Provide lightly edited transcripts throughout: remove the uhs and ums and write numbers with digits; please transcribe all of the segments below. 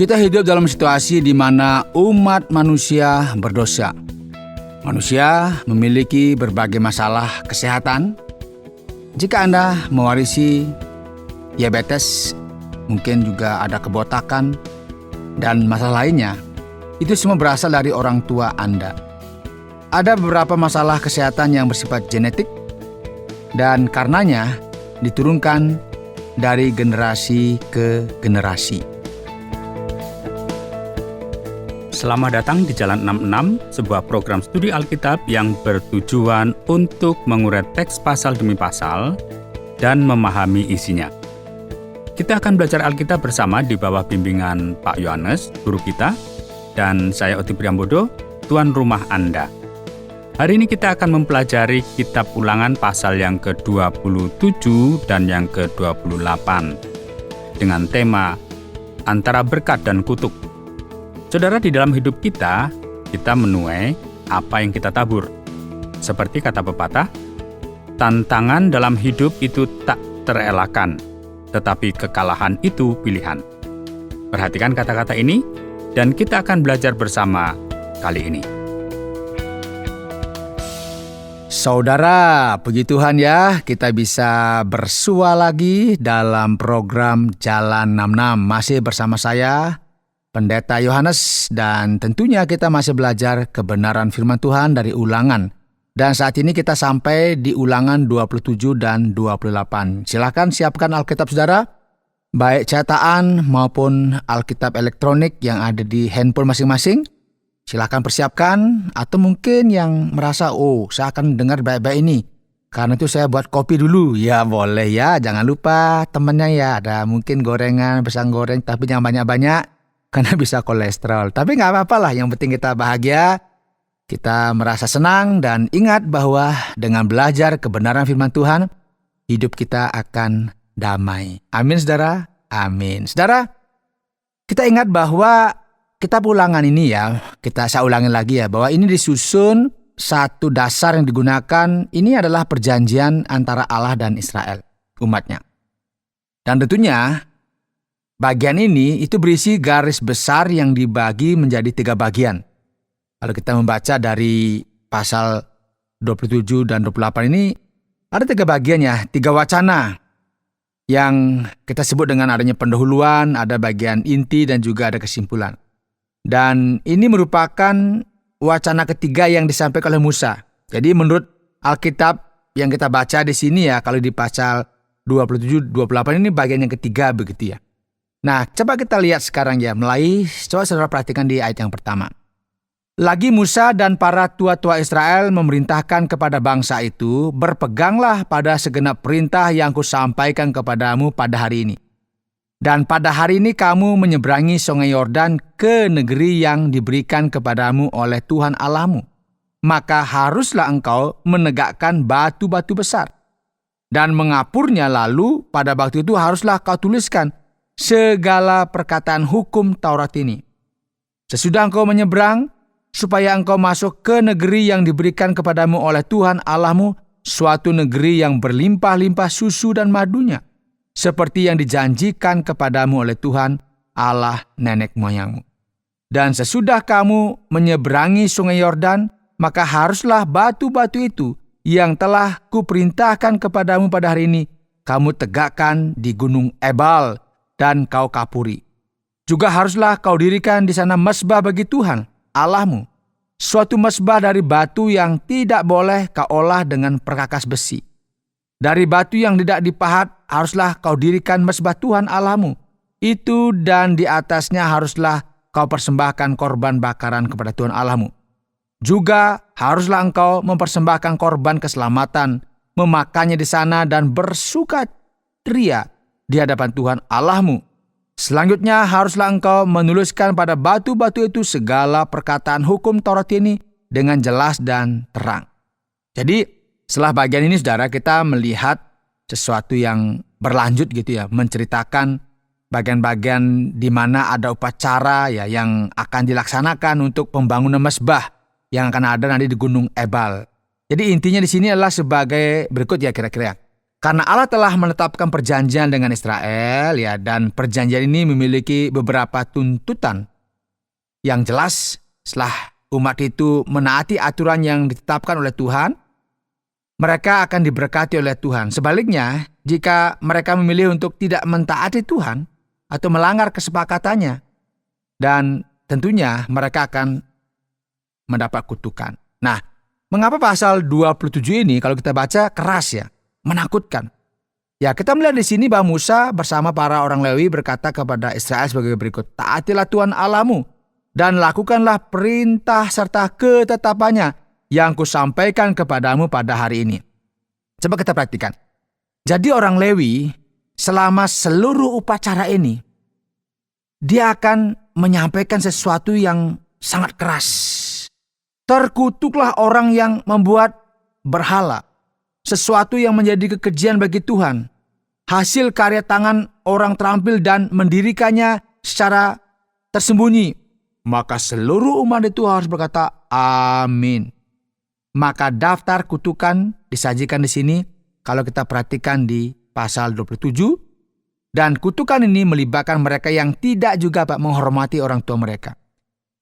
Kita hidup dalam situasi di mana umat manusia berdosa. Manusia memiliki berbagai masalah kesehatan. Jika Anda mewarisi diabetes, mungkin juga ada kebotakan, dan masalah lainnya, itu semua berasal dari orang tua Anda. Ada beberapa masalah kesehatan yang bersifat genetik, dan karenanya diturunkan dari generasi ke generasi. Selamat datang di Jalan 66, sebuah program studi Alkitab yang bertujuan untuk mengurai teks pasal demi pasal dan memahami isinya. Kita akan belajar Alkitab bersama di bawah bimbingan Pak Yohanes, guru kita, dan saya Oti Priambodo, tuan rumah Anda. Hari ini kita akan mempelajari kitab Ulangan pasal yang ke-27 dan yang ke-28 dengan tema Antara Berkat dan Kutuk. Saudara, di dalam hidup kita menuai apa yang kita tabur. Seperti kata pepatah, tantangan dalam hidup itu tak terelakkan, tetapi kekalahan itu pilihan. Perhatikan kata-kata ini, dan kita akan belajar bersama kali ini. Saudara, puji Tuhan ya, kita bisa bersua lagi dalam program Jalan 66. Masih bersama saya, Pendeta Yohanes, dan tentunya kita masih belajar kebenaran firman Tuhan dari Ulangan. Dan saat ini kita sampai di Ulangan 27 dan 28. Silakan siapkan Alkitab saudara, baik cetakan maupun Alkitab elektronik yang ada di handphone masing-masing. Silakan persiapkan, atau mungkin yang merasa, saya akan dengar baik-baik ini, karena itu saya buat kopi dulu. Ya boleh ya, jangan lupa temannya ya, ada mungkin gorengan, pisang goreng, tapi jangan banyak-banyak, karena bisa kolesterol. Tapi gak apa-apa lah, yang penting kita bahagia, kita merasa senang, dan ingat bahwa dengan belajar kebenaran firman Tuhan, hidup kita akan damai. Amin saudara, amin. Saudara, kita ingat bahwa kitab Ulangan ini ya, saya ulangi lagi ya, bahwa ini disusun satu dasar yang digunakan, ini adalah perjanjian antara Allah dan Israel, umatnya. Dan tentunya, bagian ini itu berisi garis besar yang dibagi menjadi 3 bagian. Kalau kita membaca dari pasal 27 dan 28 ini, ada 3 bagian ya, 3 wacana yang kita sebut dengan adanya pendahuluan, ada bagian inti, dan juga ada kesimpulan. Dan ini merupakan wacana ketiga yang disampaikan oleh Musa. Jadi menurut Alkitab yang kita baca di sini ya, kalau di pasal 27-28 ini bagian yang ketiga begitu ya. Nah, coba kita lihat sekarang ya, coba saudara perhatikan di ayat yang pertama. Lagi Musa dan para tua-tua Israel memerintahkan kepada bangsa itu, berpeganglah pada segenap perintah yang kusampaikan kepadamu pada hari ini. Dan pada hari ini kamu menyeberangi sungai Yordan ke negeri yang diberikan kepadamu oleh Tuhan Allahmu. Maka haruslah engkau menegakkan batu-batu besar. Dan mengapurnya, lalu pada waktu itu haruslah kau tuliskan segala perkataan hukum Taurat ini. Sesudah engkau menyeberang, supaya engkau masuk ke negeri yang diberikan kepadamu oleh Tuhan Allahmu, suatu negeri yang berlimpah-limpah susu dan madunya, seperti yang dijanjikan kepadamu oleh Tuhan Allah nenek moyangmu. Dan sesudah kamu menyeberangi sungai Yordan, maka haruslah batu-batu itu yang telah kuperintahkan kepadamu pada hari ini, kamu tegakkan di gunung Ebal dan kau kapuri. Juga haruslah kau dirikan di sana mezbah bagi Tuhan Allahmu, suatu mezbah dari batu yang tidak boleh kau olah dengan perkakas besi. Dari batu yang tidak dipahat haruslah kau dirikan mezbah Tuhan Allahmu. Itu, dan di atasnya haruslah kau persembahkan korban bakaran kepada Tuhan Allahmu. Juga haruslah engkau mempersembahkan korban keselamatan, memakannya di sana dan bersukaria di hadapan Tuhan Allahmu. Selanjutnya haruslah engkau menuliskan pada batu-batu itu segala perkataan hukum Taurat ini dengan jelas dan terang. Jadi, setelah bagian ini saudara, kita melihat sesuatu yang berlanjut gitu ya, menceritakan bagian-bagian di mana ada upacara ya yang akan dilaksanakan untuk pembangunan mezbah yang akan ada nanti di Gunung Ebal. Jadi intinya di sini adalah sebagai berikut ya kira-kira. Karena Allah telah menetapkan perjanjian dengan Israel, ya, dan perjanjian ini memiliki beberapa tuntutan yang jelas. Setelah umat itu menaati aturan yang ditetapkan oleh Tuhan, mereka akan diberkati oleh Tuhan. Sebaliknya, jika mereka memilih untuk tidak mentaati Tuhan atau melanggar kesepakatannya, dan tentunya mereka akan mendapat kutukan. Nah, mengapa pasal 27 ini kalau kita baca keras, ya, menakutkan? Ya, kita melihat di sini bahwa Musa bersama para orang Lewi berkata kepada Israel sebagai berikut, "Taatilah Tuhan Allahmu dan lakukanlah perintah serta ketetapannya yang kusampaikan kepadamu pada hari ini." Coba kita perhatikan. Jadi orang Lewi selama seluruh upacara ini, dia akan menyampaikan sesuatu yang sangat keras. Terkutuklah orang yang membuat berhala, sesuatu yang menjadi kekejian bagi Tuhan, hasil karya tangan orang terampil dan mendirikannya secara tersembunyi. Maka seluruh umat itu harus berkata, amin. Maka daftar kutukan disajikan di sini kalau kita perhatikan di pasal 27. Dan kutukan ini melibatkan mereka yang tidak juga menghormati orang tua mereka.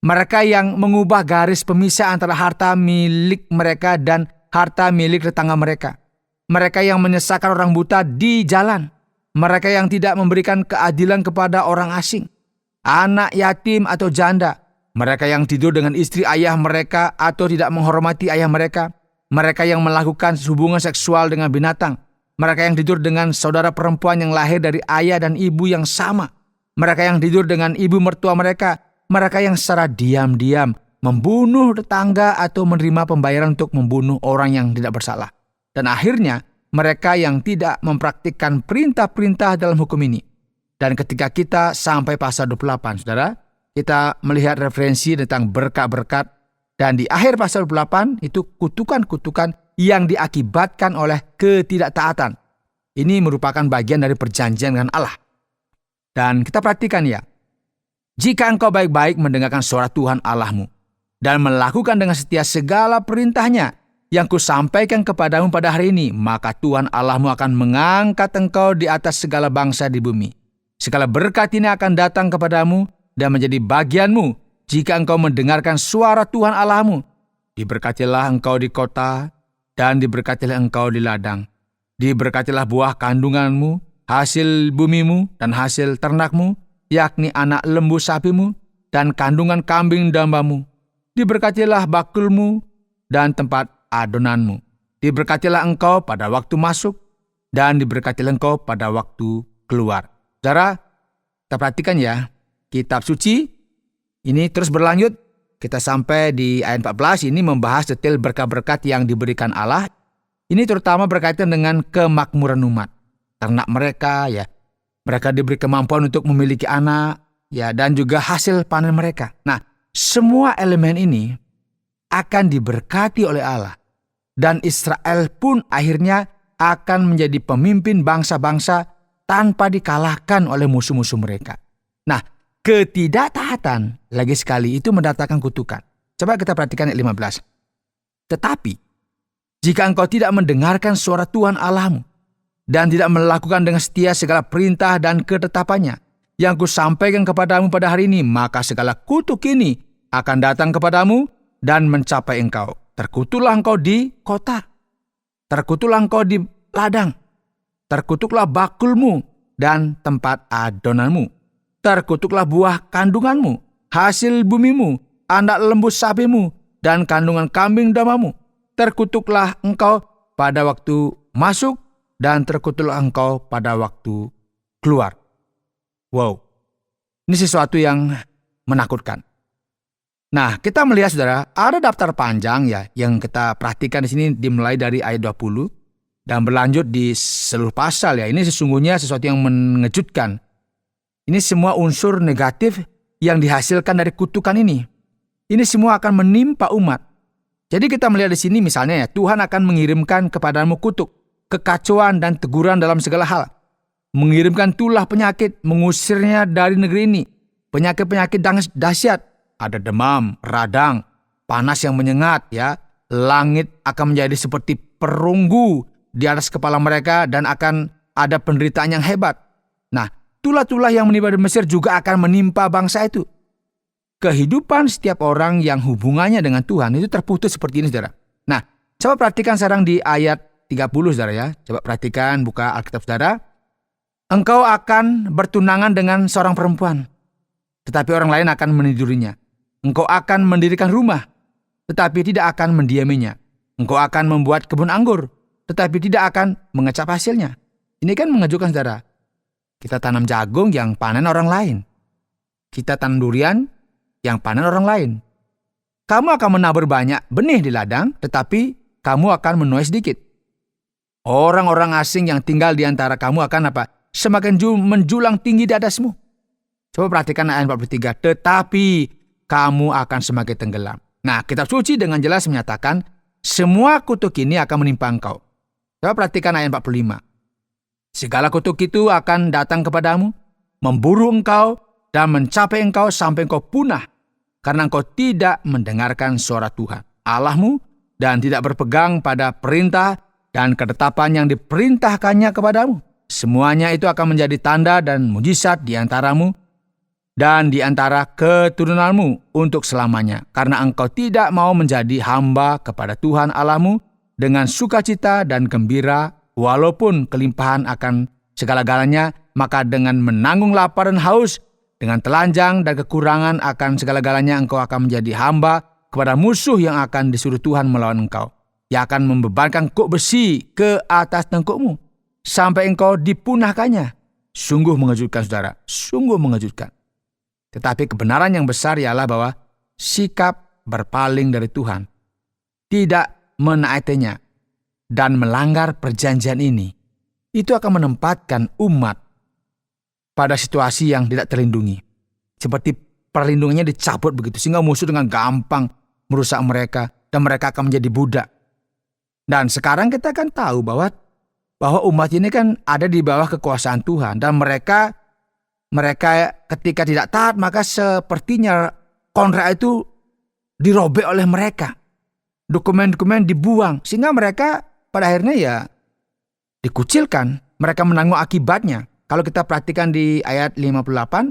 Mereka yang mengubah garis pemisah antara harta milik mereka dan harta milik tetangga mereka. Mereka yang menyesatkan orang buta di jalan. Mereka yang tidak memberikan keadilan kepada orang asing, anak yatim atau janda. Mereka yang tidur dengan istri ayah mereka atau tidak menghormati ayah mereka. Mereka yang melakukan hubungan seksual dengan binatang. Mereka yang tidur dengan saudara perempuan yang lahir dari ayah dan ibu yang sama. Mereka yang tidur dengan ibu mertua mereka. Mereka yang secara diam-diam membunuh tetangga atau menerima pembayaran untuk membunuh orang yang tidak bersalah. Dan akhirnya, mereka yang tidak mempraktikkan perintah-perintah dalam hukum ini. Dan ketika kita sampai pasal 28, saudara, kita melihat referensi tentang berkat-berkat. Dan di akhir pasal 28 itu kutukan-kutukan yang diakibatkan oleh ketidaktaatan. Ini merupakan bagian dari perjanjian dengan Allah. Dan kita perhatikan, ya, jika engkau baik-baik mendengarkan suara Tuhan Allahmu dan melakukan dengan setia segala perintahnya yang kusampaikan kepadamu pada hari ini, maka Tuhan Allahmu akan mengangkat engkau di atas segala bangsa di bumi. Segala berkat ini akan datang kepadamu dan menjadi bagianmu jika engkau mendengarkan suara Tuhan Allahmu. Diberkatilah engkau di kota dan diberkatilah engkau di ladang. Diberkatilah buah kandunganmu, hasil bumimu dan hasil ternakmu, yakni anak lembu sapimu dan kandungan kambing dombamu. Diberkatilah bakulmu dan tempat adonanmu. Diberkatilah engkau pada waktu masuk dan diberkatilah engkau pada waktu keluar. Saudara, kita perhatikan, ya, kitab suci ini terus berlanjut. Kita sampai di ayat 14, ini membahas detail berkat-berkat yang diberikan Allah. Ini terutama berkaitan dengan kemakmuran umat. Ternak mereka, ya, mereka diberi kemampuan untuk memiliki anak, ya, dan juga hasil panen mereka. Nah, semua elemen ini akan diberkati oleh Allah. Dan Israel pun akhirnya akan menjadi pemimpin bangsa-bangsa tanpa dikalahkan oleh musuh-musuh mereka. Nah, ketidaktaatan lagi sekali itu mendatangkan kutukan. Coba kita perhatikan ayat 15. Tetapi, jika engkau tidak mendengarkan suara Tuhan Allahmu dan tidak melakukan dengan setia segala perintah dan ketetapannya yang kusampaikan kepadamu pada hari ini, maka segala kutuk ini akan datang kepadamu dan mencapai engkau. Terkutuklah engkau di kota, terkutuklah engkau di ladang, terkutuklah bakulmu dan tempat adonanmu, terkutuklah buah kandunganmu, hasil bumimu, anak lembu sapimu dan kandungan kambing dombamu. Terkutuklah engkau pada waktu masuk dan terkutuklah engkau pada waktu keluar. Wow, ini sesuatu yang menakutkan. Nah, kita melihat, saudara, ada daftar panjang, ya, yang kita perhatikan di sini dimulai dari ayat 20 dan berlanjut di seluruh pasal, ya. Ini sesungguhnya sesuatu yang mengejutkan. Ini semua unsur negatif yang dihasilkan dari kutukan ini. Ini semua akan menimpa umat. Jadi kita melihat di sini misalnya, ya, Tuhan akan mengirimkan kepadamu kutuk, kekacauan dan teguran dalam segala hal. Mengirimkan tulah penyakit, mengusirnya dari negeri ini. Penyakit-penyakit dahsyat. Ada demam, radang, panas yang menyengat, ya. Langit akan menjadi seperti perunggu di atas kepala mereka dan akan ada penderitaan yang hebat. Nah, tulah-tulah yang menimpa di Mesir juga akan menimpa bangsa itu. Kehidupan setiap orang yang hubungannya dengan Tuhan itu terputus seperti ini, saudara. Nah, coba perhatikan sekarang di ayat 30, saudara ya. Coba perhatikan, buka Alkitab saudara. Engkau akan bertunangan dengan seorang perempuan, tetapi orang lain akan menidurinya. Engkau akan mendirikan rumah, tetapi tidak akan mendiaminya. Engkau akan membuat kebun anggur, tetapi tidak akan mengecap hasilnya. Ini kan mengejutkan, saudara. Kita tanam jagung yang panen orang lain. Kita tanam durian yang panen orang lain. Kamu akan menabur banyak benih di ladang, tetapi kamu akan menuai sedikit. Orang-orang asing yang tinggal di antara kamu akan apa? Semakin menjulang tinggi di atasmu. Coba perhatikan ayat 43. Tetapi kamu akan semakin tenggelam. Nah, kitab suci dengan jelas menyatakan semua kutuk ini akan menimpa engkau. Coba perhatikan ayat 45. Segala kutuk itu akan datang kepadamu, memburu engkau, dan mencapai engkau sampai engkau punah, karena engkau tidak mendengarkan suara Tuhan Allahmu dan tidak berpegang pada perintah dan ketetapan yang diperintahkannya kepadamu. Semuanya itu akan menjadi tanda dan mujizat di antaramu dan di antara keturunanmu untuk selamanya, karena engkau tidak mau menjadi hamba kepada Tuhan Allahmu dengan sukacita dan gembira, walaupun kelimpahan akan segala-galanya, maka dengan menanggung lapar dan haus, dengan telanjang dan kekurangan akan segala-galanya, engkau akan menjadi hamba kepada musuh yang akan disuruh Tuhan melawan engkau, yang akan membebankan kuk besi ke atas tengkukmu, sampai engkau dipunahkannya. Sungguh mengejutkan, saudara, sungguh mengejutkan. Tetapi kebenaran yang besar ialah bahwa sikap berpaling dari Tuhan, tidak menaatinya, dan melanggar perjanjian ini, itu akan menempatkan umat pada situasi yang tidak terlindungi. Seperti perlindungannya dicabut begitu, sehingga musuh dengan gampang merusak mereka, dan mereka akan menjadi budak. Dan sekarang kita kan tahu bahwa umat ini kan ada di bawah kekuasaan Tuhan, dan mereka ketika tidak taat, maka sepertinya kontrak itu dirobek oleh mereka. Dokumen-dokumen dibuang, sehingga mereka pada akhirnya ya dikucilkan. Mereka menanggung akibatnya. Kalau kita perhatikan di ayat 58,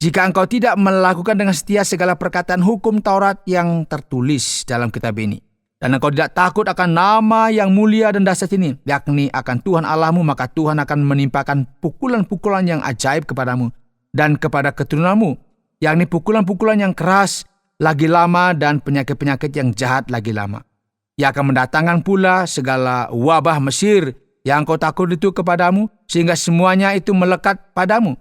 jika engkau tidak melakukan dengan setia segala perkataan hukum Taurat yang tertulis dalam kitab ini, dan engkau tidak takut akan nama yang mulia dan dahsyat ini, yakni akan Tuhan Allahmu, maka Tuhan akan menimpakan pukulan-pukulan yang ajaib kepadamu dan kepada keturunanmu, yakni pukulan-pukulan yang keras lagi lama dan penyakit-penyakit yang jahat lagi lama. Ia akan mendatangkan pula segala wabah Mesir yang kau takut itu kepadamu, sehingga semuanya itu melekat padamu.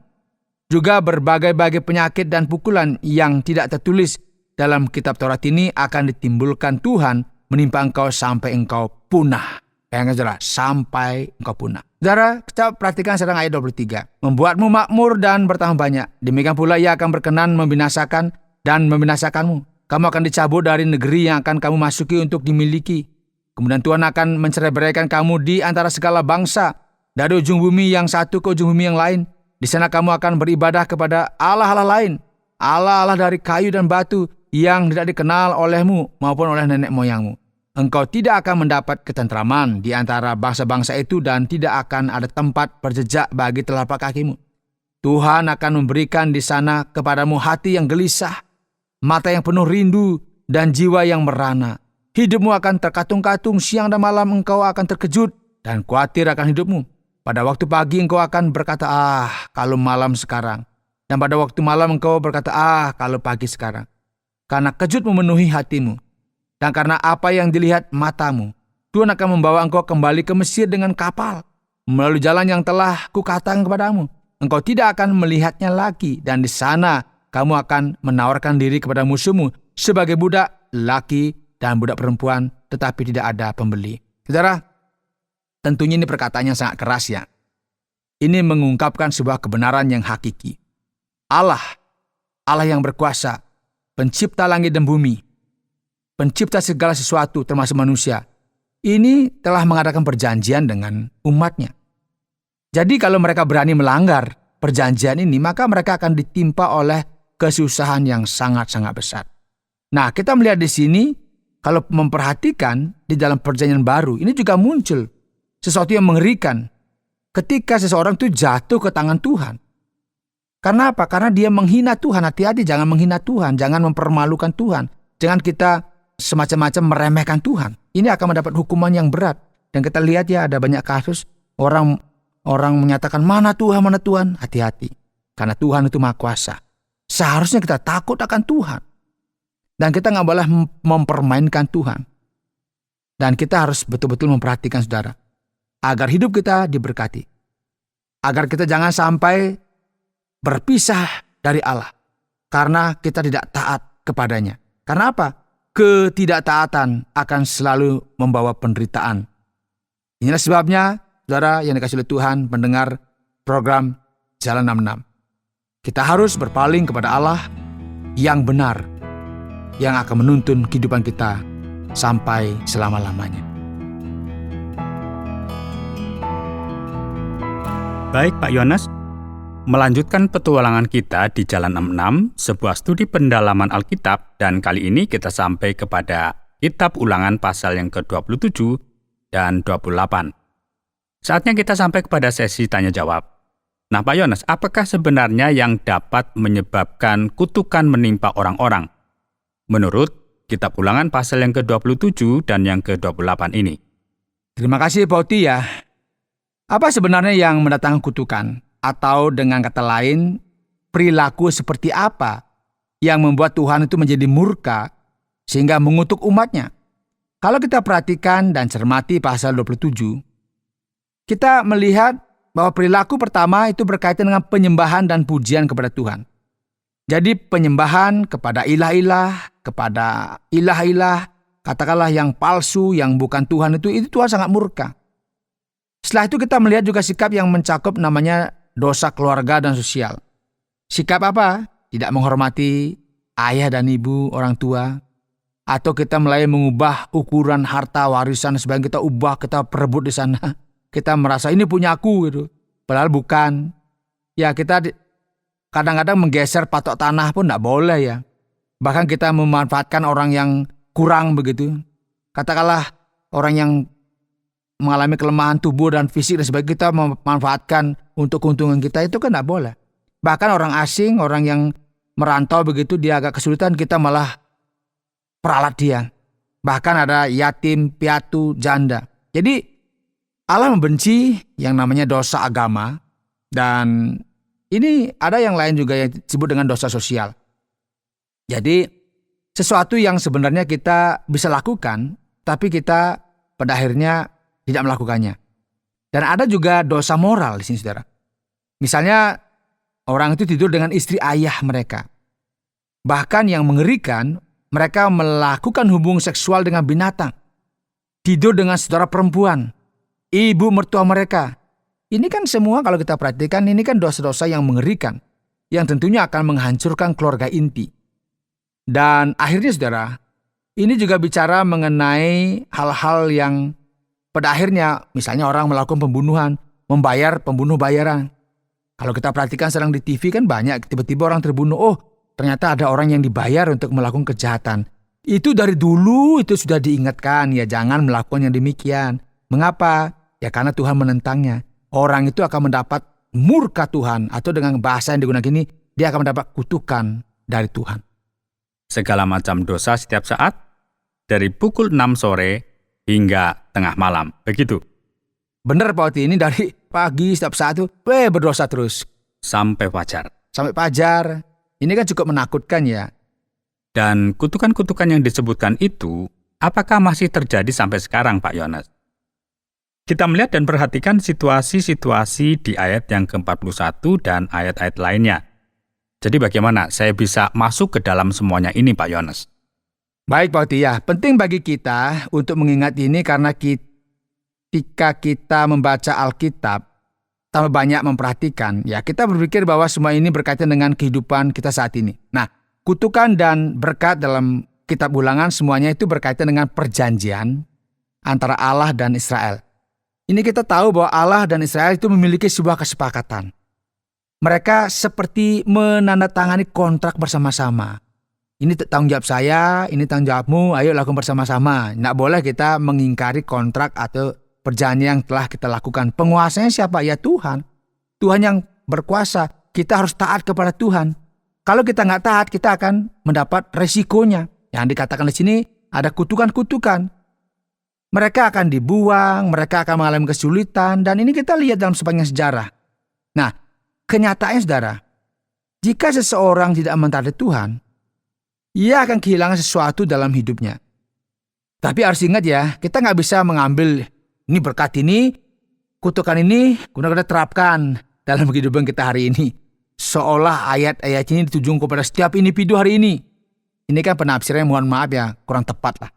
Juga berbagai-bagai penyakit dan pukulan yang tidak tertulis dalam kitab Taurat ini akan ditimbulkan Tuhan menimpa engkau sampai engkau punah. Bayangkan, saudara, sampai engkau punah. Saudara, kita perhatikan sekarang ayat 23. Membuatmu makmur dan bertambah banyak. Demikian pula ia akan berkenan membinasakan dan membinasakanmu. Kamu akan dicabut dari negeri yang akan kamu masuki untuk dimiliki. Kemudian Tuhan akan mencerai-beraikan kamu di antara segala bangsa, dari ujung bumi yang satu ke ujung bumi yang lain. Di sana kamu akan beribadah kepada allah-allah lain, allah-allah dari kayu dan batu yang tidak dikenal olehmu maupun oleh nenek moyangmu. Engkau tidak akan mendapat ketentraman di antara bangsa-bangsa itu, dan tidak akan ada tempat berjejak bagi telapak kakimu. Tuhan akan memberikan di sana kepadamu hati yang gelisah, mata yang penuh rindu, dan jiwa yang merana. Hidupmu akan terkatung-katung, siang dan malam engkau akan terkejut dan khawatir akan hidupmu. Pada waktu pagi engkau akan berkata, kalau malam sekarang. Dan pada waktu malam engkau berkata, kalau pagi sekarang. Karena kejut memenuhi hatimu, dan karena apa yang dilihat matamu, Tuhan akan membawa engkau kembali ke Mesir dengan kapal, melalui jalan yang telah kukatakan kepadamu. Engkau tidak akan melihatnya lagi, dan di sana kamu akan menawarkan diri kepada musuhmu sebagai budak laki dan budak perempuan, tetapi tidak ada pembeli. Saudara, tentunya ini perkataan yang sangat keras ya. Ini mengungkapkan sebuah kebenaran yang hakiki. Allah yang berkuasa, pencipta langit dan bumi, pencipta segala sesuatu termasuk manusia, ini telah mengadakan perjanjian dengan umatnya. Jadi kalau mereka berani melanggar perjanjian ini, maka mereka akan ditimpa oleh kesusahan yang sangat-sangat besar. Nah, kita melihat di sini, kalau memperhatikan di dalam perjanjian baru, ini juga muncul sesuatu yang mengerikan ketika seseorang itu jatuh ke tangan Tuhan. Karena apa? Karena dia menghina Tuhan. Hati-hati, jangan menghina Tuhan, jangan mempermalukan Tuhan. Jangan kita semacam-macam meremehkan Tuhan. Ini akan mendapat hukuman yang berat. Dan kita lihat ya, ada banyak kasus orang menyatakan, mana Tuhan, mana Tuhan. Hati-hati, karena Tuhan itu Maha Kuasa. Seharusnya kita takut akan Tuhan. Dan kita nggak boleh mempermainkan Tuhan. Dan kita harus betul-betul memperhatikan saudara, agar hidup kita diberkati. Agar kita jangan sampai berpisah dari Allah karena kita tidak taat kepadanya. Karena apa? Ketidaktaatan akan selalu membawa penderitaan. Inilah sebabnya, saudara yang dikasihi oleh Tuhan, mendengar program Jalan 66. Kita harus berpaling kepada Allah yang benar, yang akan menuntun kehidupan kita sampai selama-lamanya. Baik Pak Yohanes, melanjutkan petualangan kita di Jalan 66, sebuah studi pendalaman Alkitab, dan kali ini kita sampai kepada Kitab Ulangan pasal yang ke-27 dan 28. Saatnya kita sampai kepada sesi tanya jawab. Nah Pak Yohanes, apakah sebenarnya yang dapat menyebabkan kutukan menimpa orang-orang? Menurut Kitab Ulangan pasal yang ke-27 dan yang ke-28 ini. Terima kasih Pak Oti ya. Apa sebenarnya yang mendatangkan kutukan? Atau dengan kata lain, perilaku seperti apa yang membuat Tuhan itu menjadi murka sehingga mengutuk umatnya? Kalau kita perhatikan dan cermati pasal 27, kita melihat bahwa perilaku pertama itu berkaitan dengan penyembahan dan pujian kepada Tuhan. Jadi penyembahan kepada ilah-ilah, kepada ilah-ilah, katakanlah yang palsu, yang bukan Tuhan itu Tuhan sangat murka. Setelah itu kita melihat juga sikap yang mencakup namanya dosa keluarga dan sosial. Sikap apa? Tidak menghormati ayah dan ibu, orang tua. Atau kita mulai mengubah ukuran harta warisan, sebagian kita ubah, kita perebut di sana. Kita merasa ini punya aku gitu. Padahal bukan. Ya kita kadang-kadang menggeser patok tanah pun tidak boleh ya. Bahkan kita memanfaatkan orang yang kurang begitu. Katakanlah orang yang mengalami kelemahan tubuh dan fisik dan sebagainya, kita memanfaatkan untuk keuntungan kita, itu kan tidak boleh. Bahkan orang asing, orang yang merantau begitu, dia agak kesulitan, kita malah peralat dia. Bahkan ada yatim, piatu, janda. Jadi Allah membenci yang namanya dosa agama, dan ini ada yang lain juga yang disebut dengan dosa sosial. Jadi sesuatu yang sebenarnya kita bisa lakukan, tapi kita pada akhirnya tidak melakukannya. Dan ada juga dosa moral di sini, saudara. Misalnya orang itu tidur dengan istri ayah mereka. Bahkan yang mengerikan, mereka melakukan hubungan seksual dengan binatang. Tidur dengan saudara perempuan, ibu mertua mereka. Ini kan semua kalau kita perhatikan, ini kan dosa-dosa yang mengerikan, yang tentunya akan menghancurkan keluarga inti. Dan akhirnya saudara, ini juga bicara mengenai hal-hal yang pada akhirnya, misalnya orang melakukan pembunuhan, membayar pembunuh bayaran. Kalau kita perhatikan sedang di TV kan banyak, tiba-tiba orang terbunuh. Oh, ternyata ada orang yang dibayar untuk melakukan kejahatan. Itu dari dulu itu sudah diingatkan, ya jangan melakukan yang demikian. Mengapa? Ya karena Tuhan menentangnya. Orang itu akan mendapat murka Tuhan, atau dengan bahasa yang digunakan ini, dia akan mendapat kutukan dari Tuhan. Segala macam dosa setiap saat, dari pukul 6 sore hingga tengah malam, begitu? Benar Pak Oti, ini dari pagi setiap saat itu berdosa terus. Sampai fajar. Sampai fajar. Ini kan cukup menakutkan ya. Dan kutukan-kutukan yang disebutkan itu, apakah masih terjadi sampai sekarang Pak Yohanes? Kita melihat dan perhatikan situasi-situasi di ayat yang ke-41 dan ayat-ayat lainnya. Jadi bagaimana saya bisa masuk ke dalam semuanya ini Pak Yohanes? Baik Pak Oti ya, penting bagi kita untuk mengingat ini karena ketika kita membaca Alkitab, tambah banyak memperhatikan, ya kita berpikir bahwa semua ini berkaitan dengan kehidupan kita saat ini. Nah, kutukan dan berkat dalam Kitab Ulangan semuanya itu berkaitan dengan perjanjian antara Allah dan Israel. Ini kita tahu bahwa Allah dan Israel itu memiliki sebuah kesepakatan. Mereka seperti menandatangani kontrak bersama-sama. Ini tanggung jawab saya, ini tanggung jawabmu, ayo lakukan bersama-sama. Tidak boleh kita mengingkari kontrak atau perjanjian yang telah kita lakukan. Penguasanya siapa? Ya Tuhan. Tuhan yang berkuasa. Kita harus taat kepada Tuhan. Kalau kita nggak taat, kita akan mendapat resikonya. Yang dikatakan di sini ada kutukan-kutukan. Mereka akan dibuang, mereka akan mengalami kesulitan, dan ini kita lihat dalam sepanjang sejarah. Nah, kenyataannya saudara, jika seseorang tidak mentaati Tuhan, ia akan kehilangan sesuatu dalam hidupnya. Tapi harus ingat ya, kita nggak bisa mengambil ini berkat ini, kutukan ini, kemudian kita terapkan dalam kehidupan kita hari ini. Seolah ayat-ayat ini ditujukan kepada setiap individu hari ini. Ini kan penafsirannya, mohon maaf ya, kurang tepat lah.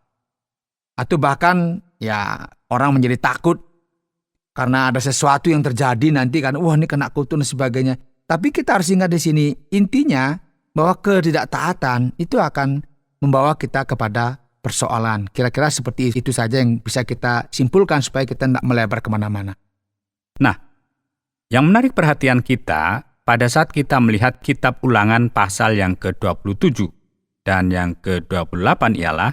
Atau bahkan ya orang menjadi takut karena ada sesuatu yang terjadi nanti kan, wah ini kena kutuk dan sebagainya. Tapi kita harus ingat di sini, intinya bahwa ketidaktaatan itu akan membawa kita kepada persoalan. Kira-kira seperti itu saja yang bisa kita simpulkan supaya kita tidak melebar kemana-mana. Nah, yang menarik perhatian kita pada saat kita melihat kitab Ulangan pasal yang ke-27 dan yang ke-28 ialah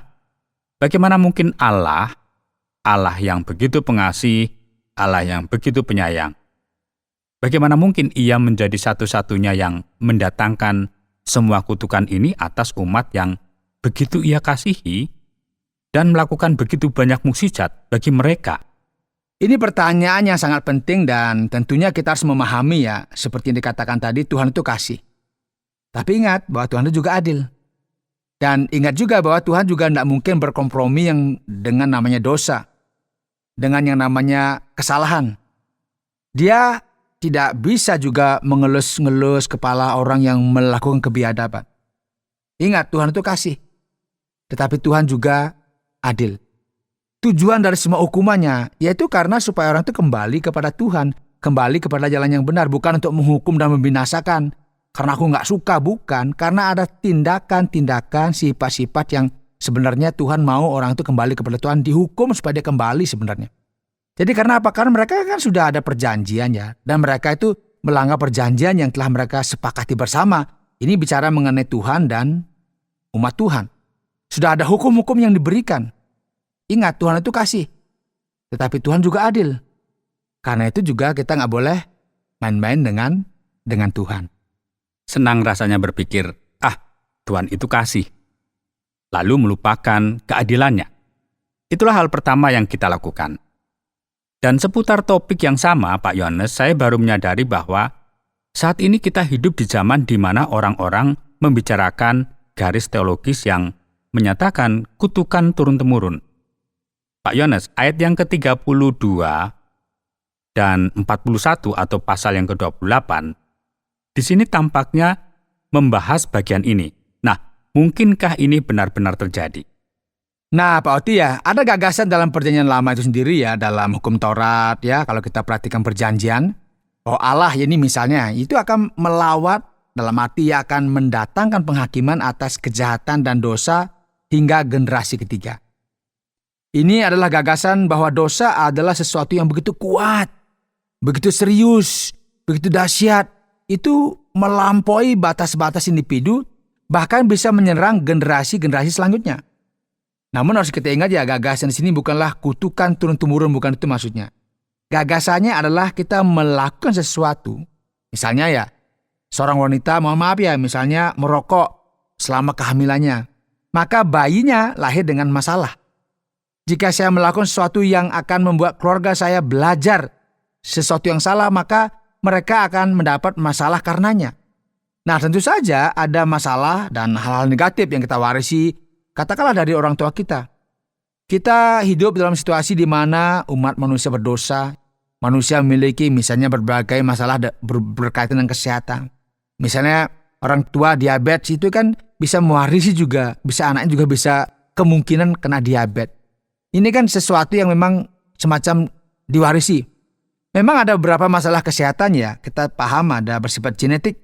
bagaimana mungkin Allah yang begitu pengasih, Allah yang begitu penyayang. Bagaimana mungkin Ia menjadi satu-satunya yang mendatangkan semua kutukan ini atas umat yang begitu Ia kasihi dan melakukan begitu banyak mukjizat bagi mereka? Ini pertanyaan yang sangat penting dan tentunya kita harus memahami ya, seperti yang dikatakan tadi, Tuhan itu kasih. Tapi ingat bahwa Tuhan itu juga adil. Dan ingat juga bahwa Tuhan juga tidak mungkin berkompromi yang dengan namanya dosa, dengan yang namanya kesalahan. Dia tidak bisa juga mengelus-ngelus kepala orang yang melakukan kebiadaban. Ingat, Tuhan itu kasih. Tetapi Tuhan juga adil. Tujuan dari semua hukumannya yaitu karena supaya orang itu kembali kepada Tuhan, kembali kepada jalan yang benar, bukan untuk menghukum dan membinasakan. Karena aku nggak suka, bukan. Karena ada tindakan-tindakan, sifat-sifat yang sebenarnya Tuhan mau orang itu kembali kepada Tuhan, dihukum supaya dia kembali sebenarnya. Jadi karena apa? Karena mereka kan sudah ada perjanjian ya, dan mereka itu melanggar perjanjian yang telah mereka sepakati bersama. Ini bicara mengenai Tuhan dan umat Tuhan. Sudah ada hukum-hukum yang diberikan. Ingat, Tuhan itu kasih. Tetapi Tuhan juga adil. Karena itu juga kita nggak boleh main-main dengan Tuhan. Senang rasanya berpikir, Tuhan itu kasih. Lalu melupakan keadilannya. Itulah hal pertama yang kita lakukan. Dan seputar topik yang sama, Pak Yohanes, saya baru menyadari bahwa saat ini kita hidup di zaman di mana orang-orang membicarakan garis teologis yang menyatakan kutukan turun-temurun. Pak Yohanes, ayat yang ke-32 dan 41 atau pasal yang ke-28, di sini tampaknya membahas bagian ini. Nah, mungkinkah ini benar-benar terjadi? Nah, Pak Oti ya, ada gagasan dalam perjanjian lama itu sendiri ya, dalam hukum Taurat ya, kalau kita perhatikan perjanjian, bahwa Allah ini misalnya, itu akan melawat, dalam arti akan mendatangkan penghakiman atas kejahatan dan dosa hingga generasi ketiga. Ini adalah gagasan bahwa dosa adalah sesuatu yang begitu kuat, begitu serius, begitu dahsyat, itu melampaui batas-batas individu, bahkan bisa menyerang generasi-generasi selanjutnya. Namun harus kita ingat ya, gagasan di sini bukanlah kutukan turun-temurun, bukan itu maksudnya. Gagasannya adalah kita melakukan sesuatu. Misalnya ya, seorang wanita, mohon maaf ya, misalnya merokok selama kehamilannya, maka bayinya lahir dengan masalah. Jika saya melakukan sesuatu yang akan membuat keluarga saya belajar sesuatu yang salah, maka mereka akan mendapat masalah karenanya. Nah, tentu saja ada masalah dan hal-hal negatif yang kita warisi, katakanlah dari orang tua kita. Kita hidup dalam situasi di mana umat manusia berdosa, manusia memiliki misalnya berbagai masalah berkaitan dengan kesehatan. Misalnya orang tua diabetes itu kan bisa mewarisi juga, bisa anaknya juga bisa kemungkinan kena diabetes. Ini kan sesuatu yang memang semacam diwarisi. Memang ada beberapa masalah kesehatan ya, kita paham ada bersifat genetik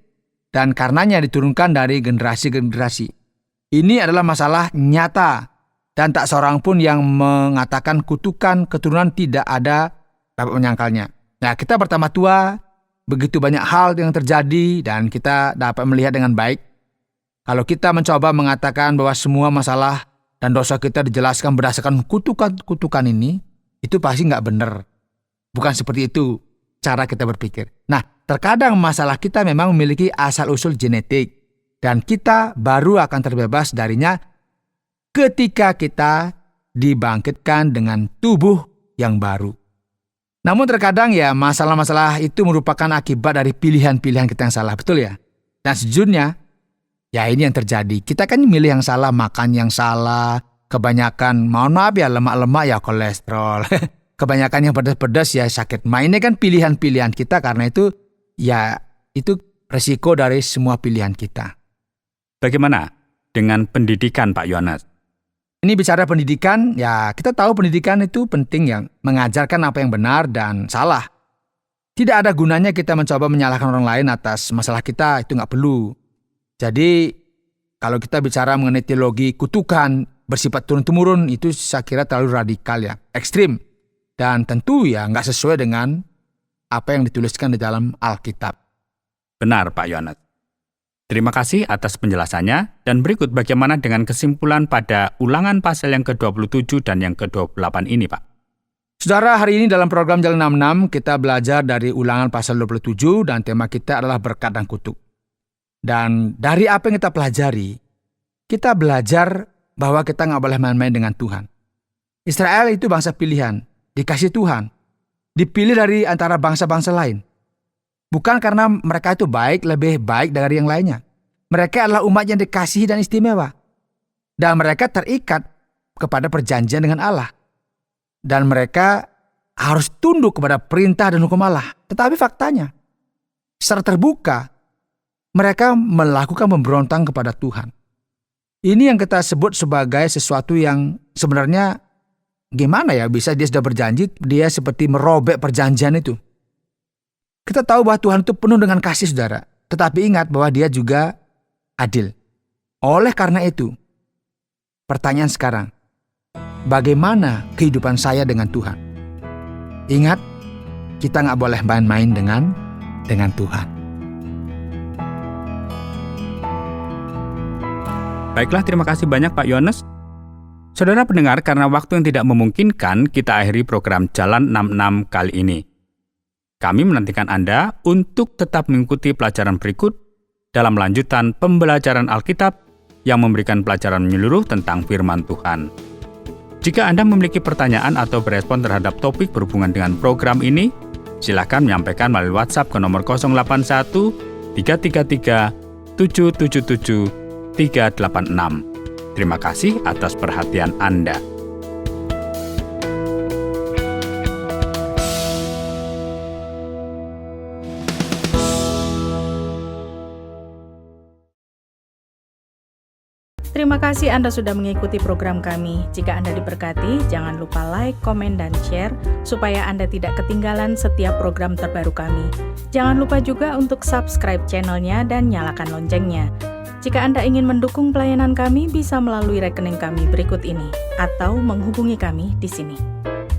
dan karenanya diturunkan dari generasi ke generasi. Ini adalah masalah nyata dan tak seorang pun yang mengatakan kutukan keturunan tidak ada dapat menyangkalnya. Nah, kita pertama tua, begitu banyak hal yang terjadi dan kita dapat melihat dengan baik. Kalau kita mencoba mengatakan bahwa semua masalah dan dosa kita dijelaskan berdasarkan kutukan-kutukan ini, itu pasti nggak benar. Bukan seperti itu cara kita berpikir. Nah, terkadang masalah kita memang memiliki asal-usul genetik dan kita baru akan terbebas darinya ketika kita dibangkitkan dengan tubuh yang baru. Namun terkadang ya masalah-masalah itu merupakan akibat dari pilihan-pilihan kita yang salah, betul ya? Dan sejujurnya, ya ini yang terjadi. Kita kan milih yang salah, makan yang salah, kebanyakan, mohon maaf ya, lemak-lemak ya kolesterol. Kebanyakan yang pedas-pedas ya sakit mah. Ini kan pilihan-pilihan kita, karena itu ya itu resiko dari semua pilihan kita. Bagaimana dengan pendidikan, Pak Yohanes? Ini bicara pendidikan, ya kita tahu pendidikan itu penting, yang mengajarkan apa yang benar dan salah. Tidak ada gunanya kita mencoba menyalahkan orang lain atas masalah kita, itu nggak perlu. Jadi kalau kita bicara mengenai teologi kutukan bersifat turun-temurun, itu saya kira terlalu radikal ya, ekstrim. Dan tentu ya nggak sesuai dengan apa yang dituliskan di dalam Alkitab. Benar, Pak Yohanes. Terima kasih atas penjelasannya, dan berikut bagaimana dengan kesimpulan pada ulangan pasal yang ke-27 dan yang ke-28 ini, Pak. Saudara, hari ini dalam program Jalan 66 kita belajar dari ulangan pasal 27 dan tema kita adalah berkat dan kutuk. Dan dari apa yang kita pelajari, kita belajar bahwa kita nggak boleh main-main dengan Tuhan. Israel itu bangsa pilihan, dikasih Tuhan, dipilih dari antara bangsa-bangsa lain. Bukan karena mereka itu lebih baik dari yang lainnya. Mereka adalah umat yang dikasihi dan istimewa. Dan mereka terikat kepada perjanjian dengan Allah. Dan mereka harus tunduk kepada perintah dan hukum Allah. Tetapi faktanya, secara terbuka, mereka melakukan pemberontak kepada Tuhan. Ini yang kita sebut sebagai sesuatu yang sebenarnya gimana ya bisa dia sudah berjanji, dia seperti merobek perjanjian itu. Kita tahu bahwa Tuhan itu penuh dengan kasih, saudara. Tetapi ingat bahwa dia juga adil. Oleh karena itu, pertanyaan sekarang, bagaimana kehidupan saya dengan Tuhan? Ingat, kita nggak boleh main-main dengan Tuhan. Baiklah, terima kasih banyak Pak Yohanes. Saudara pendengar, karena waktu yang tidak memungkinkan, kita akhiri program Jalan 66 kali ini. Kami menantikan Anda untuk tetap mengikuti pelajaran berikut dalam lanjutan pembelajaran Alkitab yang memberikan pelajaran menyeluruh tentang firman Tuhan. Jika Anda memiliki pertanyaan atau berespon terhadap topik berhubungan dengan program ini, silakan menyampaikan melalui WhatsApp ke nomor 081 333 777 386. Terima kasih atas perhatian Anda. Terima kasih Anda sudah mengikuti program kami. Jika Anda diberkati, jangan lupa like, komen, dan share supaya Anda tidak ketinggalan setiap program terbaru kami. Jangan lupa juga untuk subscribe channelnya dan nyalakan loncengnya. Jika Anda ingin mendukung pelayanan kami, bisa melalui rekening kami berikut ini atau menghubungi kami di sini.